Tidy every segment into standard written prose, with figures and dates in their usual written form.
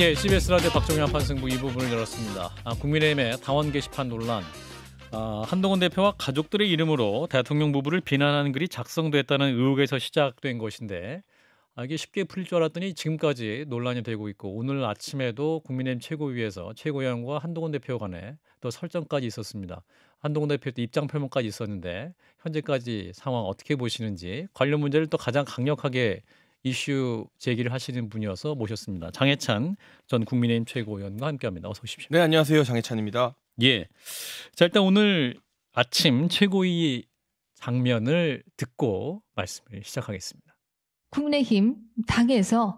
예, CBS 라디오 박정현 판승부 이 부분을 열었습니다. 국민의힘의 당원 게시판 논란. 한동훈 대표와 가족들의 이름으로 대통령 부부를 비난하는 글이 작성됐다는 의혹에서 시작된 것인데 이게 쉽게 풀릴 줄 알았더니 지금까지 논란이 되고 있고 오늘 아침에도 국민의힘 최고위에서 최고위원과 한동훈 대표 간에 또 설전까지 있었습니다. 한동훈 대표도 입장 표명까지 있었는데 현재까지 상황 어떻게 보시는지 관련 문제를 또 가장 강력하게 이슈 제기를 하시는 분이어서 모셨습니다. 장해찬 전 국민의힘 최고위원과 함께합니다. 어서 오십시오. 네, 안녕하세요. 장해찬입니다. 예, 자 일단 오늘 아침 최고위 장면을 듣고 말씀을 시작하겠습니다. 국민의힘 당에서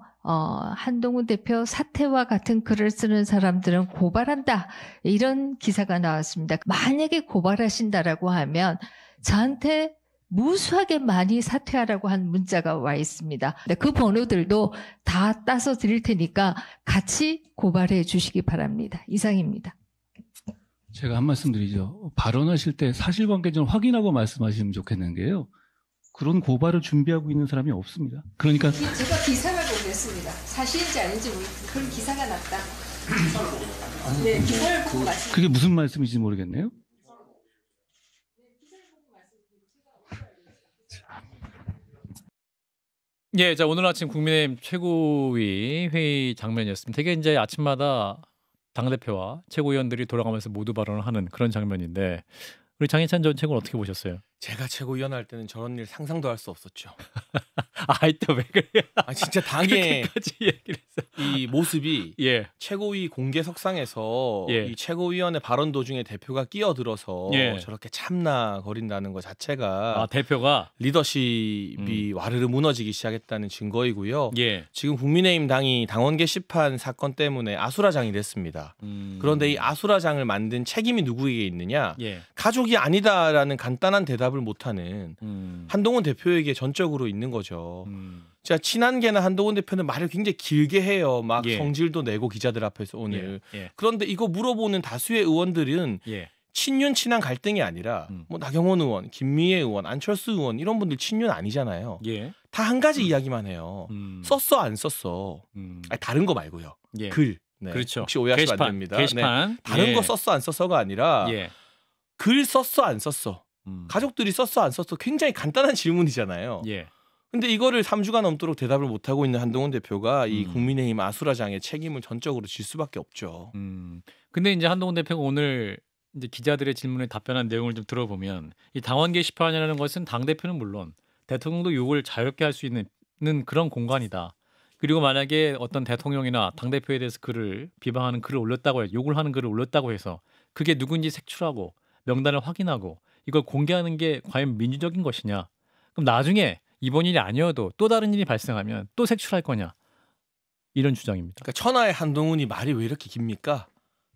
한동훈 대표 사퇴와 같은 글을 쓰는 사람들은 고발한다 이런 기사가 나왔습니다. 만약에 고발하신다라고 하면 저한테 무수하게 많이 사퇴하라고 한 문자가 와 있습니다. 그 번호들도 다 따서 드릴 테니까 같이 고발해 주시기 바랍니다. 이상입니다. 제가 한 말씀 드리죠. 발언하실 때 사실관계 좀 확인하고 말씀하시면 좋겠는 게요. 그런 고발을 준비하고 있는 사람이 없습니다. 그러니까 제가 기사를 보겠습니다. 사실인지 아닌지 그런 기사가 났다. 네, 기사를 보고 말씀. 그게 무슨 말씀인지 모르겠네요. 예, 자 오늘 아침 국민의힘 최고위 회의 장면이었습니다. 되게 이제 아침마다 당 대표와 최고위원들이 돌아가면서 모두 발언을 하는 그런 장면인데 우리 장해찬 전 최고는 어떻게 보셨어요? 제가 최고위원 할 때는 저런 일 상상도 할 수 없었죠. 아이 또 왜 그래요? 진짜 당의 그렇게까지 얘기를 했어. 이 모습이 예, 최고위 예. 공개석상에서 이 최고위원의 발언 도중에 대표가 끼어들어서 예. 저렇게 참나거린다는 것 자체가 대표가 리더십이 와르르 무너지기 시작했다는 증거이고요. 예, 지금 국민의힘 당이 당원 게시판 사건 때문에 아수라장이 됐습니다. 그런데 이 아수라장을 만든 책임이 누구에게 있느냐? 예, 가족이 아니다라는 간단한 대답을 못하는 한동훈 대표에게 전적으로 있는 거죠. 자, 친한계나 한동훈 대표는 말을 굉장히 길게 해요. 막 예. 성질도 내고 기자들 앞에서 오늘. 예, 그런데 이거 물어보는 다수의 의원들은 예, 친윤 친한 갈등이 아니라 뭐 나경원 의원, 김미애 의원, 안철수 의원 이런 분들 친윤 아니잖아요. 예, 다 한 가지 이야기만 해요. 썼어 안 썼어. 아니, 다른 거 말고요. 예. 글. 네. 그렇죠. 혹시 오해하시면 게시판, 안 됩니다. 게시판. 다른 예. 거 썼어 안 썼어가 아니라 예, 글 썼어 안 썼어. 가족들이 썼어 안 썼어 굉장히 간단한 질문이잖아요. 예, 근데 이거를 3주가 넘도록 대답을 못하고 있는 한동훈 대표가 이 국민의힘 아수라장의 책임을 전적으로 질 수밖에 없죠. 근데 이제 한동훈 대표가 오늘 이제 기자들의 질문에 답변한 내용을 좀 들어보면 이 당원 게시판이라는 것은 당 대표는 물론 대통령도 욕을 자유롭게 할 수 있는 그런 공간이다. 그리고 만약에 어떤 대통령이나 당 대표에 대해서 글을 비방하는 글을 올렸다고 해서 욕을 하는 글을 올렸다고 해서 그게 누군지 색출하고 명단을 확인하고 이걸 공개하는 게 과연 민주적인 것이냐? 그럼 나중에 이번 일이 아니어도 또 다른 일이 발생하면 또 색출할 거냐? 이런 주장입니다. 그러니까 천하의 한동훈이 말이 왜 이렇게 깁니까?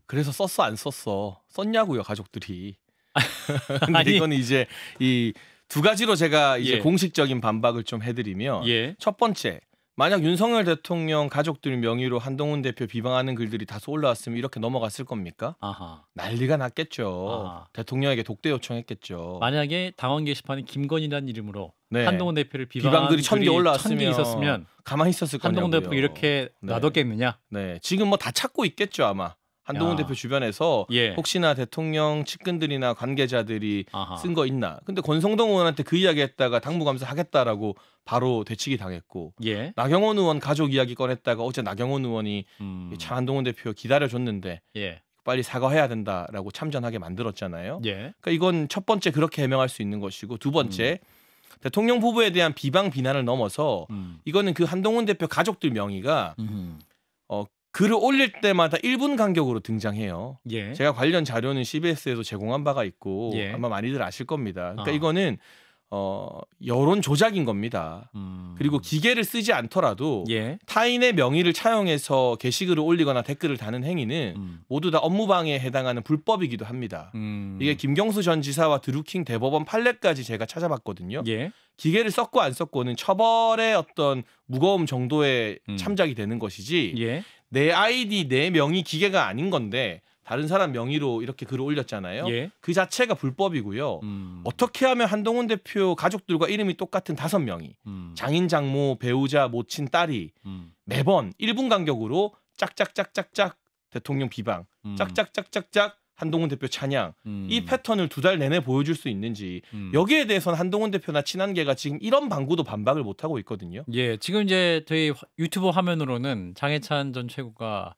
그래서 썼어 안 썼어 썼냐고요 가족들이. 근데 아니. 이거는 이제 이 두 가지로 제가 이제 예. 공식적인 반박을 좀 해드리면 예, 첫 번째, 만약 윤석열 대통령 가족들 명의로 한동훈 대표 비방하는 글들이 다수 올라왔으면 이렇게 넘어갔을 겁니까? 아하. 난리가 났겠죠. 아하. 대통령에게 독대 요청했겠죠. 만약에 당원 게시판에 김건희라는 이름으로 네. 한동훈 대표를 비방한 비방들이 1000개 올라왔으면 1000개 있었으면 가만히 있었을 거냐고요. 한동훈 대표 이렇게 네. 놔뒀겠느냐? 네, 지금 뭐 다 찾고 있겠죠 아마. 한동훈 야. 대표 주변에서 예. 혹시나 대통령 측근들이나 관계자들이 아하. 쓴 거 있나. 근데 권성동 의원한테 그 이야기 했다가 당무감사 하겠다라고 바로 되치기 당했고, 예. 나경원 의원 가족 이야기 꺼냈다가 어제 나경원 의원이 참 한동훈 대표 기다려줬는데 예. 빨리 사과해야 된다라고 참전하게 만들었잖아요. 예. 그러니까 이건 첫 번째 그렇게 해명할 수 있는 것이고, 두 번째 대통령 부부에 대한 비방 비난을 넘어서 이거는 그 한동훈 대표 가족들 명의가 글을 올릴 때마다 1분 간격으로 등장해요. 예. 제가 관련 자료는 CBS에도 제공한 바가 있고 예. 아마 많이들 아실 겁니다. 그러니까 아. 이거는 여론 조작인 겁니다. 그리고 기계를 쓰지 않더라도 예. 타인의 명의를 차용해서 게시글을 올리거나 댓글을 다는 행위는 모두 다 업무방해에 해당하는 불법이기도 합니다. 이게 김경수 전 지사와 드루킹 대법원 판례까지 제가 찾아봤거든요. 예. 기계를 썼고 안 썼고는 처벌의 어떤 무거움 정도의 참작이 되는 것이지, 예. 내 아이디 내 명의 기계가 아닌 건데 다른 사람 명의로 이렇게 글을 올렸잖아요. 예. 그 자체가 불법이고요. 어떻게 하면 한동훈 대표 가족들과 이름이 똑같은 5명이 장인, 장모, 배우자, 모친, 딸이 매번 1분 간격으로 짝짝짝짝짝 대통령 비방, 짝짝짝짝짝 한동훈 대표 찬양, 이 패턴을 2달 내내 보여줄 수 있는지 여기에 대해서는 한동훈 대표나 친한계가 지금 이런 방구도 반박을 못 하고 있거든요. 예, 지금 이제 저희 유튜브 화면으로는 장해찬 전 최고가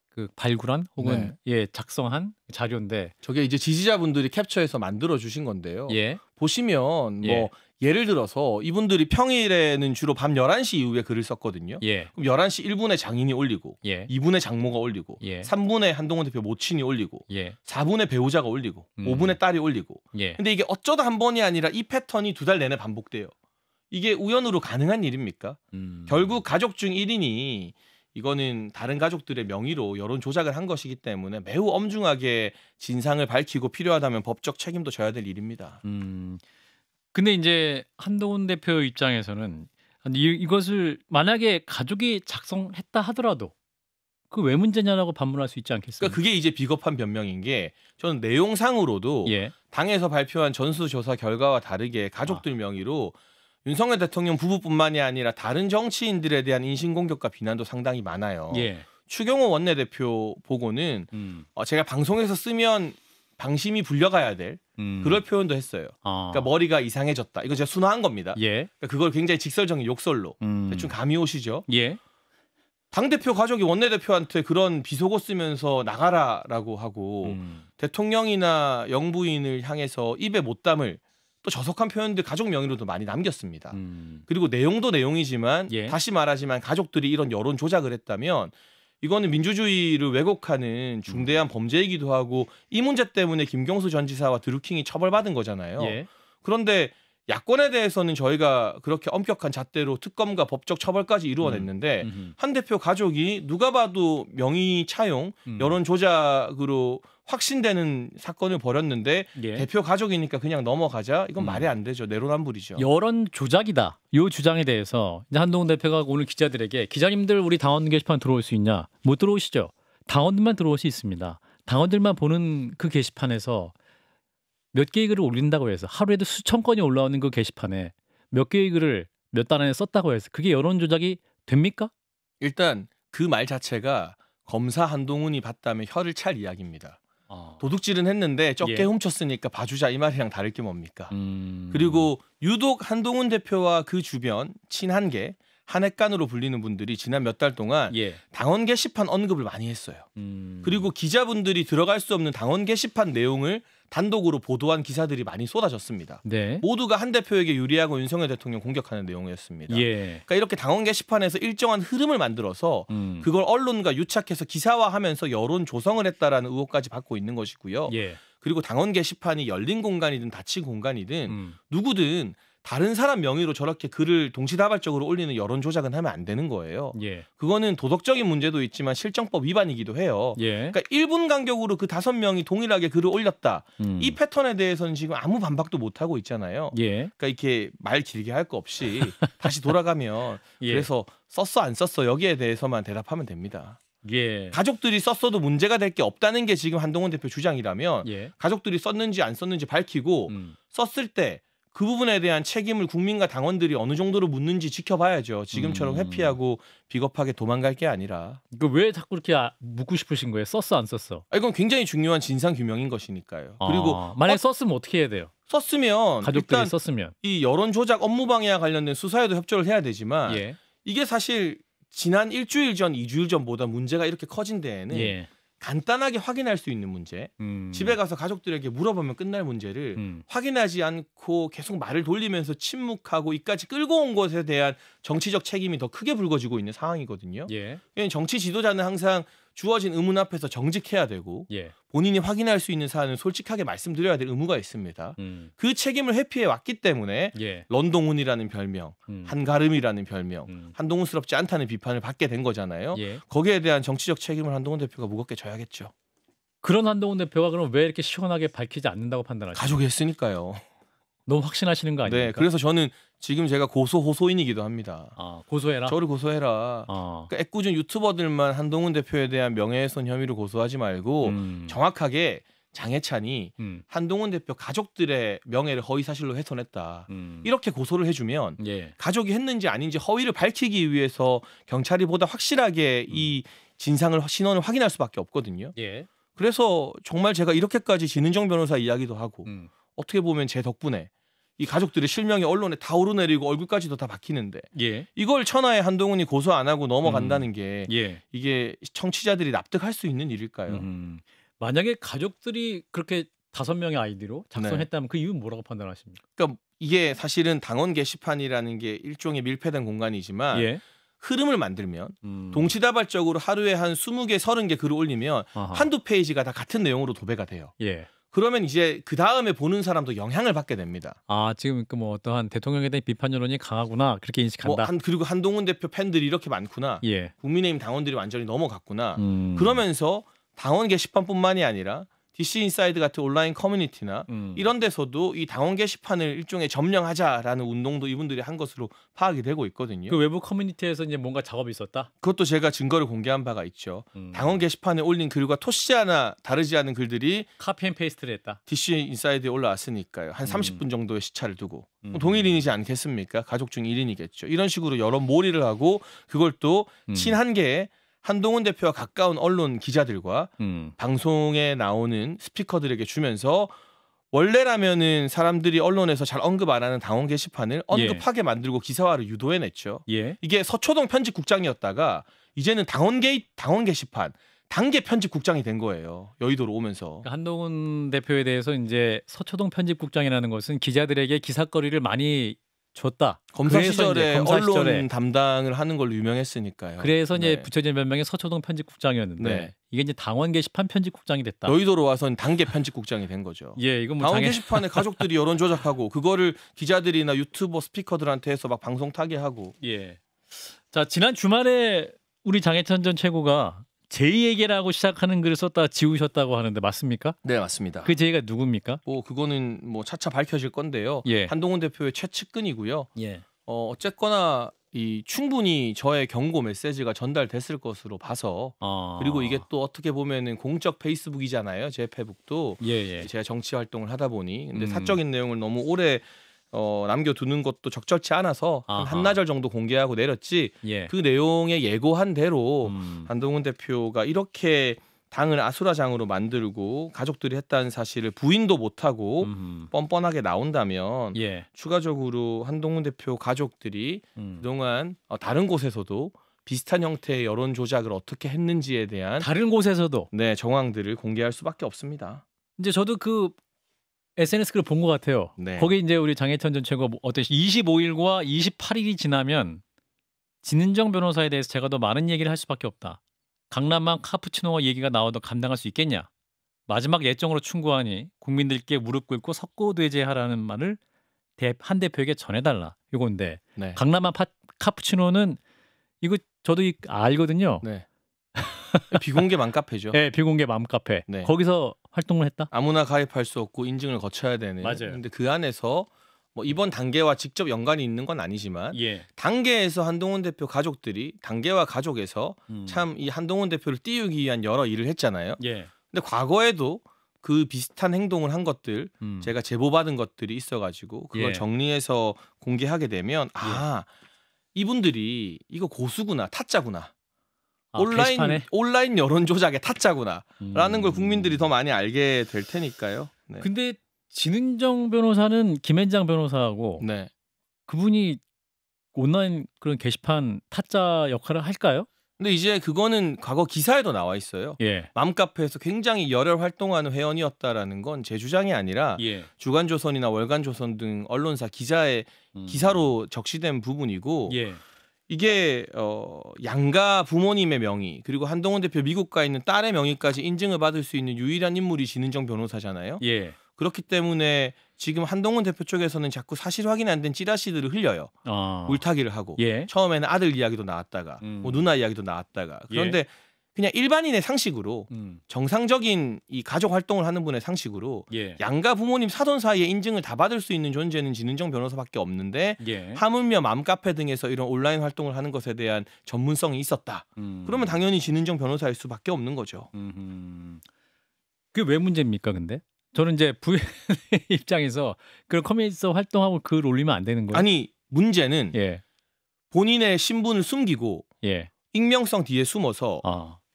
그 발굴한 혹은 예 작성한 자료인데 저게 이제 지지자분들이 캡처해서 만들어 주신 건데요. 예, 보시면 뭐 예. 예를 들어서 이분들이 평일에는 주로 밤 11시 이후에 글을 썼거든요. 예, 그럼 11시 1분에 장인이 올리고 예, 2분에 장모가 올리고 예. 3분에 한동훈 대표 모친이 올리고 예, 4분에 배우자가 올리고 5분에 딸이 올리고 예. 근데 이게 어쩌다 한 번이 아니라 이 패턴이 2달 내내 반복돼요. 이게 우연으로 가능한 일입니까? 결국 가족 중 1인이 이거는 다른 가족들의 명의로 여론 조작을 한 것이기 때문에 매우 엄중하게 진상을 밝히고 필요하다면 법적 책임도 져야 될 일입니다. 근데 이제 한동훈 대표 입장에서는 이것을 만약에 가족이 작성했다 하더라도 그 왜 문제냐라고 반문할 수 있지 않겠습니까? 그러니까 그게 이제 비겁한 변명인 게 저는 내용상으로도 예, 당에서 발표한 전수조사 결과와 다르게 가족들 명의로 윤석열 대통령 부부뿐만이 아니라 다른 정치인들에 대한 인신공격과 비난도 상당히 많아요. 예, 추경호 원내대표 보고는 제가 방송에서 쓰면 방심이 불려가야 될 그럴 표현도 했어요. 그러니까 머리가 이상해졌다. 이거 제가 순화한 겁니다. 예, 그러니까 그걸 굉장히 직설적인 욕설로 대충 감이 오시죠. 예, 당대표 가족이 원내대표한테 그런 비속어 쓰면서 나가라라고 하고 대통령이나 영부인을 향해서 입에 못 담을 또 저속한 표현들 가족 명의로도 많이 남겼습니다. 그리고 내용도 내용이지만 예. 다시 말하지만 가족들이 이런 여론 조작을 했다면 이거는 민주주의를 왜곡하는 중대한 범죄이기도 하고 이 문제 때문에 김경수 전 지사와 드루킹이 처벌받은 거잖아요. 예. 그런데 야권에 대해서는 저희가 그렇게 엄격한 잣대로 특검과 법적 처벌까지 이루어냈는데 한 대표 가족이 누가 봐도 명의 차용, 여론 조작으로 확신되는 사건을 벌였는데 예. 대표 가족이니까 그냥 넘어가자? 이건 말이 안 되죠. 내로남불이죠. 여론 조작이다. 이 주장에 대해서 이제 한동훈 대표가 오늘 기자들에게 기자님들 우리 당원 게시판 들어올 수 있냐? 못 들어오시죠. 당원들만 들어올 수 있습니다. 당원들만 보는 그 게시판에서 몇 개의 글을 올린다고 해서 하루에도 수천 건이 올라오는 그 게시판에 몇 개의 글을 몇 달 안에 썼다고 해서 그게 여론 조작이 됩니까? 일단 그 말 자체가 검사 한동훈이 봤다면 혀를 찰 이야기입니다. 도둑질은 했는데 적게 예. 훔쳤으니까 봐주자 이 말이랑 다를 게 뭡니까? 그리고 유독 한동훈 대표와 그 주변 친한계 한핵간으로 불리는 분들이 지난 몇 달 동안 예. 당원 게시판 언급을 많이 했어요. 그리고 기자분들이 들어갈 수 없는 당원 게시판 내용을 단독으로 보도한 기사들이 많이 쏟아졌습니다. 네. 모두가 한 대표에게 유리하고 윤석열 대통령 공격하는 내용이었습니다. 예. 그러니까 이렇게 당원 게시판에서 일정한 흐름을 만들어서 그걸 언론과 유착해서 기사화하면서 여론 조성을 했다라는 의혹까지 받고 있는 것이고요. 예. 그리고 당원 게시판이 열린 공간이든 닫힌 공간이든 누구든 다른 사람 명의로 저렇게 글을 동시다발적으로 올리는 여론 조작은 하면 안 되는 거예요. 예. 그거는 도덕적인 문제도 있지만 실정법 위반이기도 해요. 예. 그러니까 1분 간격으로 그 5명이 동일하게 글을 올렸다. 이 패턴에 대해서는 지금 아무 반박도 못 하고 있잖아요. 예. 그러니까 이렇게 말 길게 할 거 없이 다시 돌아가면 예. 그래서 썼어 안 썼어 여기에 대해서만 대답하면 됩니다. 예. 가족들이 썼어도 문제가 될 게 없다는 게 지금 한동훈 대표 주장이라면 예. 가족들이 썼는지 안 썼는지 밝히고 썼을 때 그 부분에 대한 책임을 국민과 당원들이 어느 정도로 묻는지 지켜봐야죠. 지금처럼 회피하고 비겁하게 도망갈 게 아니라. 그 왜 자꾸 이렇게 묻고 싶으신 거예요? 썼어 안 썼어? 이건 굉장히 중요한 진상 규명인 것이니까요. 그리고 만약 썼으면 어떻게 해야 돼요? 썼으면 가족들이 일단 썼으면 이 여론 조작 업무 방해와 관련된 수사에도 협조를 해야 되지만 예. 이게 사실 지난 일주일 전, 2주일 전보다 문제가 이렇게 커진 데에는 예. 간단하게 확인할 수 있는 문제, 집에 가서 가족들에게 물어보면 끝날 문제를 확인하지 않고 계속 말을 돌리면서 침묵하고 이까지 끌고 온 것에 대한 정치적 책임이 더 크게 불거지고 있는 상황이거든요. 예. 정치 지도자는 항상 주어진 의문 앞에서 정직해야 되고 예. 본인이 확인할 수 있는 사안은 솔직하게 말씀드려야 될 의무가 있습니다. 그 책임을 회피해 왔기 때문에 예. 런동훈이라는 별명, 한가름이라는 별명, 한동훈스럽지 않다는 비판을 받게 된 거잖아요. 예. 거기에 대한 정치적 책임을 한동훈 대표가 무겁게 져야겠죠. 그런 한동훈 대표가 그럼 왜 이렇게 시원하게 밝히지 않는다고 판단하시죠? 가족이 했으니까요. 너무 확신하시는 거 아닙니까? 네, 그래서 저는 지금 제가 고소 호소인이기도 합니다. 고소해라. 저를 고소해라. 그러니까 애꿎은 유튜버들만 한동훈 대표에 대한 명예훼손 혐의를 고소하지 말고 정확하게 장해찬이 한동훈 대표 가족들의 명예를 허위사실로 훼손했다. 이렇게 고소를 해주면 예. 가족이 했는지 아닌지 허위를 밝히기 위해서 경찰이 보다 확실하게 이 신원을 확인할 수밖에 없거든요. 예. 그래서 정말 제가 이렇게까지 진은정 변호사 이야기도 하고 음. 어떻게 보면 제 덕분에 이 가족들의 실명이 언론에 다 오르내리고 얼굴까지도 다 박히는데 예. 이걸 천하의 한동훈이 고소 안 하고 넘어간다는 게 예. 이게 청취자들이 납득할 수 있는 일일까요? 만약에 가족들이 그렇게 5명의 아이디로 작성했다면 그 이유는 뭐라고 판단하십니까? 그러니까 이게 사실은 당원 게시판이라는 게 일종의 밀폐된 공간이지만 예. 흐름을 만들면 동시다발적으로 하루에 한 20개, 30개 글을 올리면 아하. 한두 페이지가 다 같은 내용으로 도배가 돼요. 예. 그러면 이제 그 다음에 보는 사람도 영향을 받게 됩니다. 아, 지금 그 뭐 어떠한 대통령에 대한 비판 여론이 강하구나 그렇게 인식한다. 그리고 한동훈 대표 팬들이 이렇게 많구나. 예. 국민의힘 당원들이 완전히 넘어갔구나. 그러면서 당원 게시판뿐만이 아니라 DC 인사이드 같은 온라인 커뮤니티나 이런 데서도 이 당원 게시판을 일종의 점령하자라는 운동도 이분들이 한 것으로 파악이 되고 있거든요. 그 외부 커뮤니티에서 이제 뭔가 작업이 있었다. 그것도 제가 증거를 공개한 바가 있죠. 당원 게시판에 올린 글과 토시 하나 다르지 않은 글들이 카피 앤 페이스트를 했다. DC 인사이드에 올라왔으니까요. 한 30분 정도의 시차를 두고 동일인이지 않겠습니까? 가족 중 1인이겠죠. 이런 식으로 여러 몰이를 하고 그걸 또 친한 개의 한동훈 대표와 가까운 언론 기자들과 방송에 나오는 스피커들에게 주면서 원래라면은 사람들이 언론에서 잘 언급 안 하는 당원 게시판을 언급하게 만들고 기사화를 유도해냈죠. 예. 이게 서초동 편집국장이었다가 이제는 당원 게시판 단계 편집국장이 된 거예요. 여의도로 오면서. 그러니까 한동훈 대표에 대해서 이제 서초동 편집국장이라는 것은 기자들에게 기사거리를 많이 줬다. 검사 그래서 시절에 이제 검사 언론 시절에 담당을 하는 걸로 유명했으니까요. 그래서 이제 네. 붙여진 별명이 서초동 편집국장이었는데 네. 이게 이제 당원 게시판 편집국장이 됐다. 여의도로 와서는 단계 편집국장이 된 거죠. 예, 이건 뭐 당원 장애. 게시판에 가족들이 여론 조작하고 그거를 기자들이나 유튜버 스피커들한테 해서 막 방송 타게 하고. 예. 자, 지난 주말에 우리 장해찬 전 최고가 제2얘기라고 시작하는 글을 썼다 지우셨다고 하는데 맞습니까? 네, 맞습니다. 그 제2가 누굽니까? 뭐 그거는 뭐 차차 밝혀질 건데요. 예. 한동훈 대표의 최측근이고요. 예. 어쨌거나 이 충분히 저의 경고 메시지가 전달됐을 것으로 봐서 그리고 이게 또 어떻게 보면은 공적 페이스북이잖아요. 제 페북도 예. 제가 정치 활동을 하다 보니 근데 사적인 내용을 너무 오래 남겨두는 것도 적절치 않아서 한 한나절 정도 공개하고 내렸지. 예. 그 내용에 예고한 대로 한동훈 대표가 이렇게 당을 아수라장으로 만들고 가족들이 했다는 사실을 부인도 못하고 뻔뻔하게 나온다면 예. 추가적으로 한동훈 대표 가족들이 그동안 다른 곳에서도 비슷한 형태의 여론 조작을 어떻게 했는지에 대한 다른 곳에서도 네, 정황들을 공개할 수밖에 없습니다. 이제 저도 그 SNS 글을 본 것 같아요. 네. 거기 이제 우리 장해찬 전 최고 어때 25일과 28일이 지나면 진은정 변호사에 대해서 제가 더 많은 얘기를 할 수밖에 없다. 강남만 카푸치노 얘기가 나와도 감당할 수 있겠냐. 마지막 예정으로 충고하니 국민들께 무릎 꿇고 석고대죄하라는 말을 한 대표에게 전해달라. 이건데 네. 강남만 카푸치노는 이거 저도 알거든요. 네. 비공개 맘카페죠. 네, 비공개 맘카페. 네. 거기서 활동을 했다. 아무나 가입할 수 없고 인증을 거쳐야 되는. 맞아요. 근데 그 안에서 뭐 이번 단계와 직접 연관이 있는 건 아니지만 예. 단계에서 한동훈 대표 가족들이 단계와 가족에서 참 이 한동훈 대표를 띄우기 위한 여러 일을 했잖아요. 예. 근데 과거에도 그 비슷한 행동을 한 것들 제가 제보받은 것들이 있어가지고 그걸 예. 정리해서 공개하게 되면 이분들이 이거 고수구나 타짜구나. 게시판에? 온라인 여론 조작의 타짜구나라는 걸 국민들이 더 많이 알게 될 테니까요. 네. 근데 진은정 변호사는 김앤장 변호사하고 네. 그분이 온라인 그런 게시판 타짜 역할을 할까요? 근데 이제 그거는 과거 기사에도 나와 있어요. 예. 맘카페에서 굉장히 열혈 활동하는 회원이었다라는 건 제 주장이 아니라 예. 주간조선이나 월간조선 등 언론사 기자의 기사로 적시된 부분이고 예. 이게 양가 부모님의 명의 그리고 한동훈 대표 미국 가 있는 딸의 명의까지 인증을 받을 수 있는 유일한 인물이 진은정 변호사잖아요. 예. 그렇기 때문에 지금 한동훈 대표 쪽에서는 자꾸 사실 확인 안 된 찌라시들을 흘려요. 물타기를 하고 예. 처음에는 아들 이야기도 나왔다가 뭐 누나 이야기도 나왔다가 그런데 그냥 일반인의 상식으로 정상적인 이 가족 활동을 하는 분의 상식으로 예. 양가 부모님 사돈 사이에 인증을 다 받을 수 있는 존재는 진은정 변호사밖에 없는데 예. 하물며 맘카페 등에서 이런 온라인 활동을 하는 것에 대한 전문성이 있었다. 그러면 당연히 진은정 변호사일 수밖에 없는 거죠. 그게 왜 문제입니까, 근데? 저는 이제 부의 입장에서 그런 커뮤니티에서 활동하고 글 올리면 안 되는 거예요. 아니 문제는 예. 본인의 신분을 숨기고 예. 익명성 뒤에 숨어서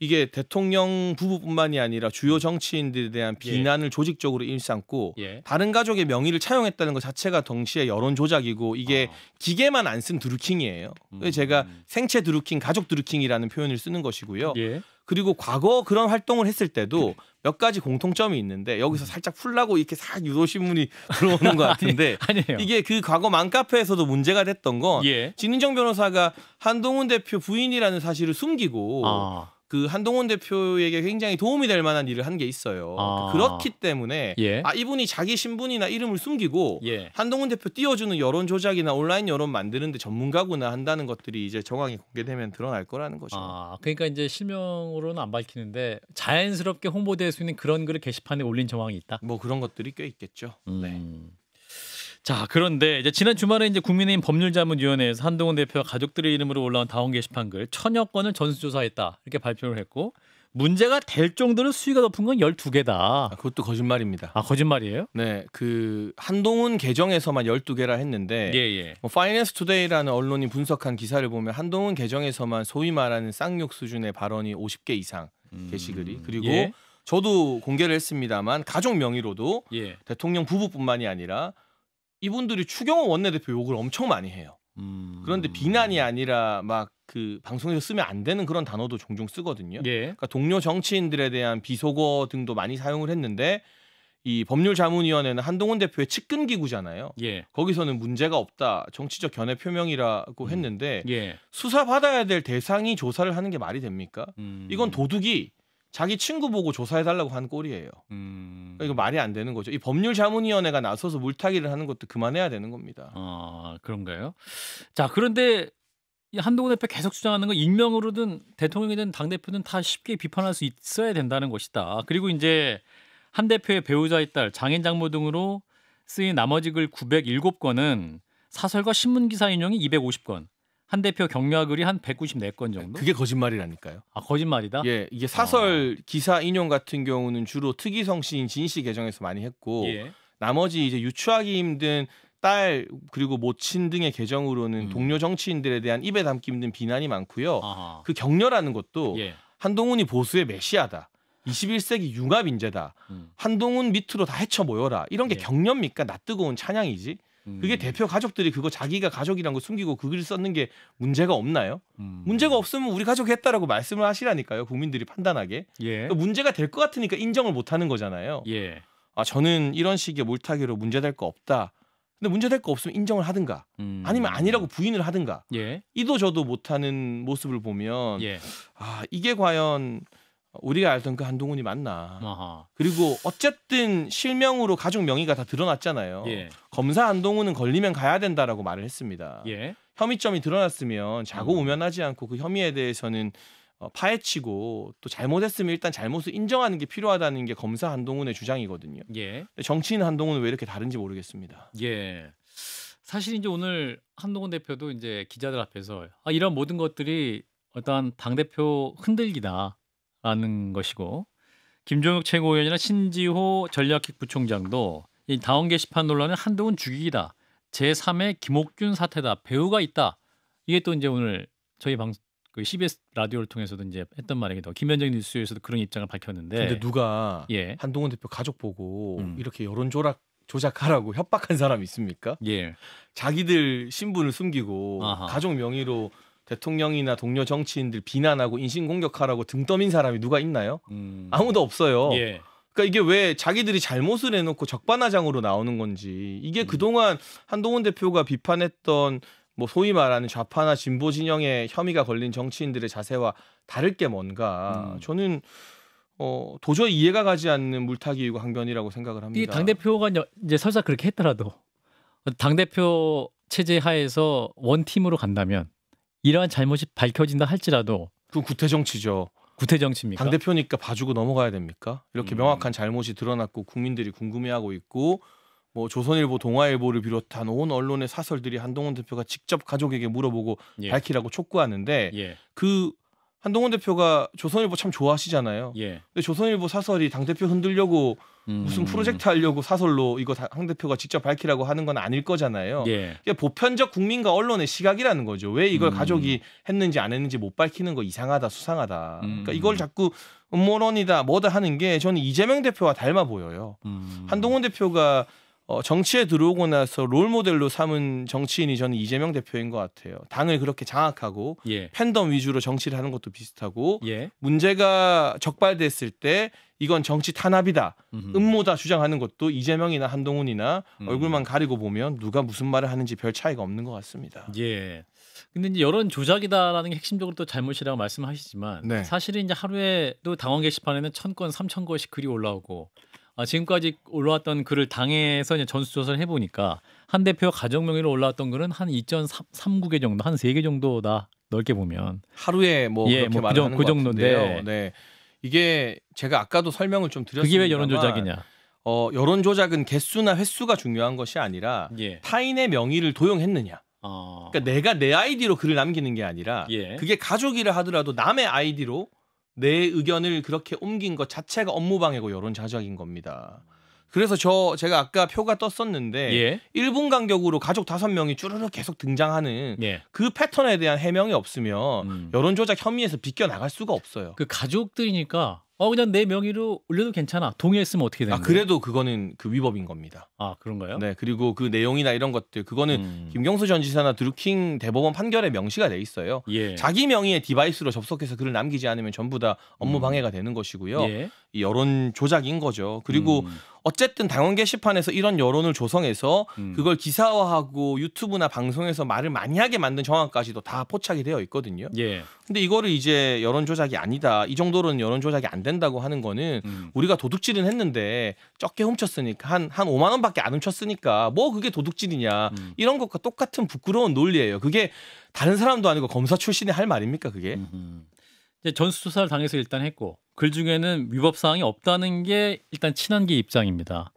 이게 대통령 부부뿐만이 아니라 주요 정치인들에 대한 비난을 조직적으로 일삼고 다른 가족의 명의를 차용했다는 것 자체가 동시에 여론 조작이고 이게 기계만 안 쓴 드루킹이에요. 그래서 제가 생체 드루킹, 가족 드루킹이라는 표현을 쓰는 것이고요. 그리고 과거 그런 활동을 했을 때도 몇 가지 공통점이 있는데 여기서 살짝 풀라고 이렇게 싹 유도신문이 들어오는 것 같은데 아니에요. 이게 그 과거 맘카페에서도 문제가 됐던 건 진인정 변호사가 한동훈 대표 부인이라는 사실을 숨기고 그 한동훈 대표에게 굉장히 도움이 될 만한 일을 한 게 있어요. 그렇기 때문에 이분이 자기 신분이나 이름을 숨기고 한동훈 대표 띄워주는 여론 조작이나 온라인 여론 만드는데 전문가구나 한다는 것들이 이제 정황이 공개되면 드러날 거라는 거죠. 그러니까 이제 실명으로는 안 밝히는데 자연스럽게 홍보될 수 있는 그런 글을 게시판에 올린 정황이 있다. 뭐 그런 것들이 꽤 있겠죠. 네. 자, 그런데 이제 지난 주말에 이제 국민의힘 법률자문위원회에서 한동훈 대표와 가족들의 이름으로 올라온 당원 게시판 글 1000여 건을 전수조사했다 이렇게 발표를 했고 문제가 될 정도로 수위가 높은 건 12개다. 그것도 거짓말입니다. 거짓말이에요? 네, 그 한동훈 계정에서만 12개라 했는데 뭐 파이낸스 투데이라는 언론이 분석한 기사를 보면 한동훈 계정에서만 소위 말하는 쌍욕 수준의 발언이 50개 이상 게시글이 그리고 저도 공개를 했습니다만 가족 명의로도 대통령 부부뿐만이 아니라 이분들이 추경호 원내대표 욕을 엄청 많이 해요. 그런데 비난이 아니라 막 그 방송에서 쓰면 안 되는 그런 단어도 종종 쓰거든요. 그러니까 동료 정치인들에 대한 비속어 등도 많이 사용을 했는데 이 법률자문위원회는 한동훈 대표의 측근 기구잖아요. 거기서는 문제가 없다, 정치적 견해 표명이라고 했는데 수사받아야 될 대상이 조사를 하는 게 말이 됩니까? 이건 도둑이 자기 친구 보고 조사해달라고 하는 꼴이에요. 그러니까 이거 말이 안 되는 거죠. 이 법률자문위원회가 나서서 물타기를 하는 것도 그만해야 되는 겁니다. 그런가요? 자, 그런데 이 한동훈 대표 계속 주장하는 건 익명으로든 대통령이든 당대표든 다 쉽게 비판할 수 있어야 된다는 것이다. 그리고 이제 한 대표의 배우자의 딸, 장인 장모 등으로 쓰인 나머지 글 907건은 사설과 신문기사 인용이 250건, 한 대표 격려 글이 한 194건 정도? 그게 거짓말이라니까요. 거짓말이다? 이게 사설 기사 인용 같은 경우는 주로 특이성 시인 진씨 계정에서 많이 했고 나머지 이제 유추하기 힘든 딸 그리고 모친 등의 계정으로는 동료 정치인들에 대한 입에 담기 힘든 비난이 많고요. 그 격려라는 것도 한동훈이 보수의 메시아다. 21세기 융합 인재다. 한동훈 밑으로 다 헤쳐 모여라. 이런 게 격려입니까? 낯뜨거운 찬양이지. 그게 대표 가족들이 그거 자기가 가족이란 거 숨기고 그 글을 썼는 게 문제가 없나요? 문제가 없으면 우리 가족이 했다라고 말씀을 하시라니까요. 국민들이 판단하게. 그러니까 문제가 될 것 같으니까 인정을 못 하는 거잖아요. 저는 이런 식의 물타기로 문제될 거 없다. 근데 문제될 거 없으면 인정을 하든가 아니면 아니라고 부인을 하든가 이도 저도 못하는 모습을 보면 이게 과연 우리가 알던 그 한동훈이 맞나. 그리고 어쨌든 실명으로 가족 명의가 다 드러났잖아요. 검사 한동훈은 걸리면 가야 된다라고 말을 했습니다. 혐의점이 드러났으면 자고우면하지 않고 그 혐의에 대해서는 파헤치고 또 잘못했으면 일단 잘못을 인정하는 게 필요하다는 게 검사 한동훈의 주장이거든요. 근데 정치인 한동훈은 왜 이렇게 다른지 모르겠습니다. 사실 이제 오늘 한동훈 대표도 이제 기자들 앞에서 이런 모든 것들이 어떠한 당대표 흔들기다라는 것이고 김종욱 최고위원이나 신지호 전략기 부총장도 이 당원 게시판 논란은 한동훈 죽이기다. 제3의 김옥균 사태다. 배우가 있다. 이게 또 이제 오늘 저희 그 CBS 라디오를 통해서도 이제 했던 말이기도 하고 김현정 뉴스에서도 그런 입장을 밝혔는데 근데 누가 한동훈 대표 가족 보고 이렇게 여론 조작하라고 협박한 사람이 있습니까? 자기들 신분을 숨기고 가족 명의로 대통령이나 동료 정치인들 비난하고 인신공격하라고 등 떠민 사람이 누가 있나요? 아무도 없어요. 그러니까 이게 왜 자기들이 잘못을 해놓고 적반하장으로 나오는 건지 이게 그동안 한동훈 대표가 비판했던 뭐 소위 말하는 좌파나 진보 진영의 혐의가 걸린 정치인들의 자세와 다를 게 뭔가 저는 도저히 이해가 가지 않는 물타기이고 항변이라고 생각을 합니다. 이 당대표가 이제 설사 그렇게 했더라도 당대표 체제 하에서 원팀으로 간다면 이러한 잘못이 밝혀진다 할지라도 그건 구태정치죠. 구태정치입니까? 당대표니까 봐주고 넘어가야 됩니까? 이렇게 명확한 잘못이 드러났고 국민들이 궁금해하고 있고 뭐 조선일보, 동아일보를 비롯한 온 언론의 사설들이 한동훈 대표가 직접 가족에게 물어보고 밝히라고 촉구하는데 그 한동훈 대표가 조선일보 참 좋아하시잖아요. 예. 근데 조선일보 사설이 당대표 흔들려고 무슨 프로젝트 하려고 사설로 이거 당 대표가 직접 밝히라고 하는 건 아닐 거잖아요. 예. 이게 보편적 국민과 언론의 시각이라는 거죠. 왜 이걸 가족이 했는지 안 했는지 못 밝히는 거 이상하다, 수상하다. 그러니까 이걸 자꾸 음모론이다, 뭐다 하는 게 저는 이재명 대표와 닮아 보여요. 한동훈 대표가 정치에 들어오고 나서 롤모델로 삼은 정치인이 저는 이재명 대표인 것 같아요. 당을 그렇게 장악하고 예. 팬덤 위주로 정치를 하는 것도 비슷하고 예. 문제가 적발됐을 때 이건 정치 탄압이다, 음모다 주장하는 것도 이재명이나 한동훈이나 얼굴만 가리고 보면 누가 무슨 말을 하는지 별 차이가 없는 것 같습니다. 예. 근데 이제 여론 조작이다라는 게 핵심적으로 또 잘못이라고 말씀하시지만 네. 사실은 이제 하루에도 당원 게시판에는 1,000건, 3,000건씩 글이 올라오고 지금까지 올라왔던 글을 당에서 이제 전수조사를 해보니까 한 대표 가족 명의로 올라왔던 글은 한 2.39개 정도, 한 3개 정도다. 넓게 보면 하루에 뭐 예, 그렇게 뭐 말하는 그 것 정도인데. 같은데요. 네. 이게 제가 아까도 설명을 좀 그게 드렸습니다. 왜 여론 조작이냐? 여론 조작은 개수나 횟수가 중요한 것이 아니라 예. 타인의 명의를 도용했느냐. 그러니까 내가 내 아이디로 글을 남기는 게 아니라 예. 그게 가족이라 하더라도 남의 아이디로 내 의견을 그렇게 옮긴 것 자체가 업무방해고 여론 자작인 겁니다. 그래서 제가 아까 표가 떴었는데 예. 1분 간격으로 가족 5명이 쭈르륵 계속 등장하는 예. 그 패턴에 대한 해명이 없으면 여론 조작 혐의에서 비껴 나갈 수가 없어요. 그 가족들이니까 그냥 내 명의로 올려도 괜찮아. 동의했으면 어떻게 되는 거예요? 그래도 그거는 그 위법인 겁니다. 그런가요? 네, 그리고 그 내용이나 이런 것들 그거는 김경수 전 지사나 드루킹 대법원 판결에 명시가 돼 있어요. 예. 자기 명의의 디바이스로 접속해서 글을 남기지 않으면 전부 다 업무 방해가 되는 것이고요. 예. 이 여론 조작인 거죠. 그리고 어쨌든 당원 게시판에서 이런 여론을 조성해서 그걸 기사화하고 유튜브나 방송에서 말을 많이 하게 만든 정황까지도 다 포착이 되어 있거든요. 예. 근데 이거를 이제 여론 조작이 아니다, 이 정도로는 여론 조작이 안 된다고 하는 거는 우리가 도둑질은 했는데 적게 훔쳤으니까 한 5만 원밖에 안 훔쳤으니까 뭐 그게 도둑질이냐, 이런 것과 똑같은 부끄러운 논리예요. 그게 다른 사람도 아니고 검사 출신이 할 말입니까 그게? 이제 전수조사를 당해서 일단 했고 글 중에는 위법 사항이 없다는 게 일단 친한계 입장입니다.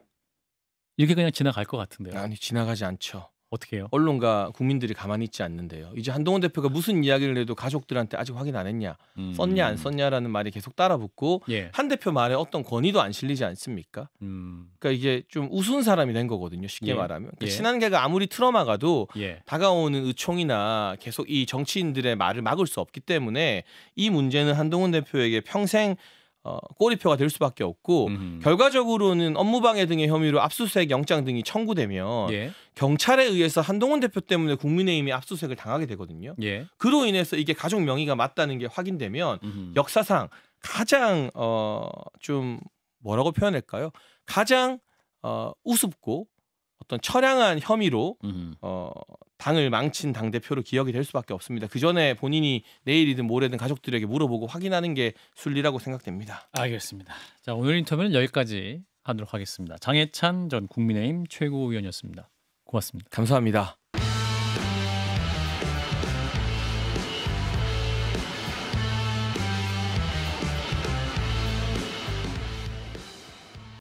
이렇게 그냥 지나갈 것 같은데요. 아니, 지나가지 않죠. 어떻게 해요? 언론과 국민들이 가만히 있지 않는데요. 이제 한동훈 대표가 무슨 이야기를 해도 가족들한테 아직 확인 안 했냐, 썼냐 안 썼냐라는 말이 계속 따라붙고 예. 한 대표 말에 어떤 권위도 안 실리지 않습니까? 그러니까 이게 좀 우스운 사람이 된 거거든요. 쉽게 예. 말하면. 그러니까 예. 친한계가 아무리 틀어막아도 예. 다가오는 의총이나 계속 이 정치인들의 말을 막을 수 없기 때문에 이 문제는 한동훈 대표에게 평생 꼬리표가 될 수밖에 없고 결과적으로는 업무방해 등의 혐의로 압수수색 영장 등이 청구되면 예. 경찰에 의해서 한동훈 대표 때문에 국민의힘이 압수수색을 당하게 되거든요. 예. 그로 인해서 이게 가족 명의가 맞다는 게 확인되면 역사상 가장 좀 뭐라고 표현할까요? 가장 우습고 어떤 처량한 혐의로 당을 망친 당대표로 기억이 될 수밖에 없습니다. 그 전에 본인이 내일이든 모레든 가족들에게 물어보고 확인하는 게 순리라고 생각됩니다. 알겠습니다. 자, 오늘 인터뷰는 여기까지 하도록 하겠습니다. 장해찬 전 국민의힘 최고위원이었습니다. 고맙습니다. 감사합니다.